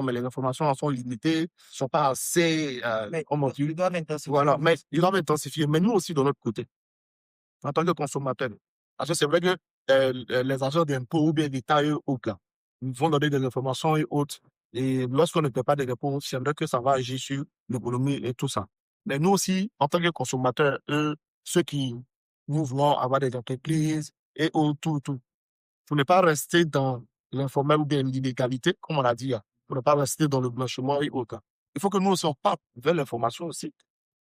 mais les informations sont limitées, sont pas assez, Mais comment dire, ils doivent intensifier. voilà, mais ils doivent intensifier. Mais nous aussi, de notre côté, en tant que consommateurs, parce que c'est vrai que les agents d'impôts ou bien l'État et autres, là, ils vont donner des informations et autres. Et lorsqu'on ne peut pas des réponses, c'est vrai que ça va agir sur l'économie et tout ça. Mais nous aussi, en tant que consommateurs, ceux qui nous voulons avoir des entreprises et autres, tout, pour ne pas rester dans l'informel ou bien l'illégalité, comme on a dit, pour ne pas rester dans le blanchiment et autres. Il faut que nous aussi on parte vers l'information aussi.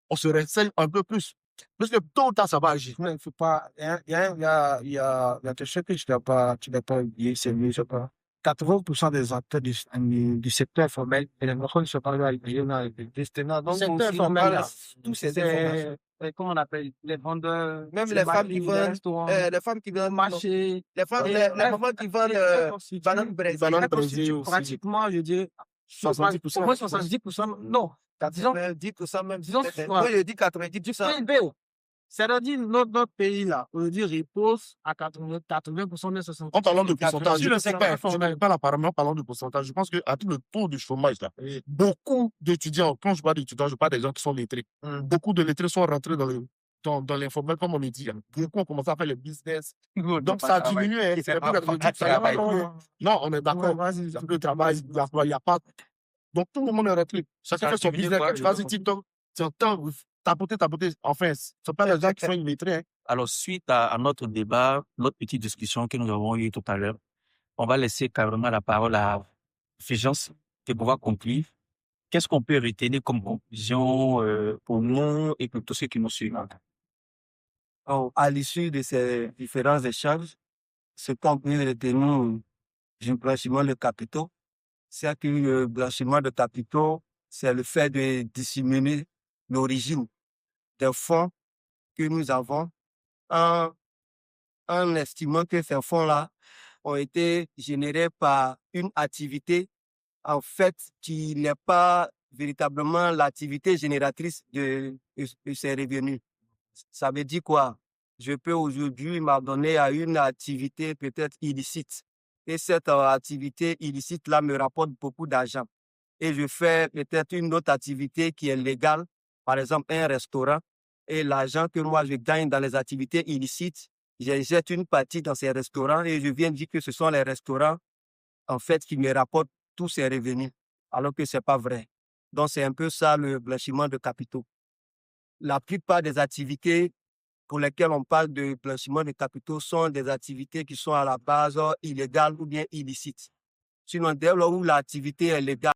On se renseigne un peu plus. Parce que tôt ou tard, ça va agir. Il faut pas. Il y a quelque chose que tu n'as pas oublié, c'est je sais pas. 80% des acteurs du secteur informel, et les personnes ne sont pas arrivés dans les tenants. Le Donc, secteur aussi, on informel, parle là, de tous ces informations. Comment on appelle les vendeurs, Même les les femmes qui les vendent, restaurants, les femmes qui les vendent, marchés. les femmes, Et les bref, mamans qui vendent bananes Brésil. Banane ça Brésil constitue aussi. pratiquement, je dis, 70%. au moins 70%, non, disons, 90% même. disons, Moi, je dis du 90%. PIB. C'est-à-dire, notre pays, là, aujourd'hui, repose à 80%, mais 60%. En parlant de pourcentage, Sur le je secteur ne informel. pas apparemment en parlant de pourcentage. Je pense qu'avec le taux du chômage, là, beaucoup d'étudiants, quand je parle d'étudiants, je parle des gens qui sont lettrés. Beaucoup de lettrés sont rentrés dans l'informel, comme on le dit. Beaucoup ont commencé à faire le business. Donc, ça a diminué. Hein. C'est plus non, on est d'accord. Il n'y a plus de travail, il n'y a pas. Donc, tout le monde est rentré. Chacun fait son business. Quand tu fais sur TikTok, tu entends tapoter. Enfin, ce ne sont pas les gens qui sont illettrés. Hein. Alors, suite à notre débat, notre petite discussion que nous avons eue tout à l'heure, on va laisser carrément la parole à Fulgence de pouvoir conclure. Qu'est-ce qu'on peut retenir comme conclusion pour nous et pour tous ceux qui nous suivent? À l'issue de ces différents échanges, ce qu'on peut retenir du blanchiment de capitaux, c'est que le blanchiment de capitaux, c'est le fait de disséminer l'origine des fonds que nous avons en estimant que ces fonds-là ont été générés par une activité, en fait, qui n'est pas véritablement l'activité génératrice de ces revenus. Ça veut dire quoi? Je peux aujourd'hui m'adonner à une activité peut-être illicite. Et cette activité illicite-là me rapporte beaucoup d'argent. Et je fais peut-être une autre activité qui est légale, par exemple un restaurant. Et l'argent que moi je gagne dans les activités illicites, j'injecte une partie dans ces restaurants et je viens dire que ce sont les restaurants, en fait, qui me rapportent tous ces revenus, alors que ce n'est pas vrai. Donc, c'est un peu ça le blanchiment de capitaux. La plupart des activités pour lesquelles on parle de blanchiment de capitaux sont des activités qui sont à la base illégales ou bien illicites. Sinon, dès lors où l'activité est légale,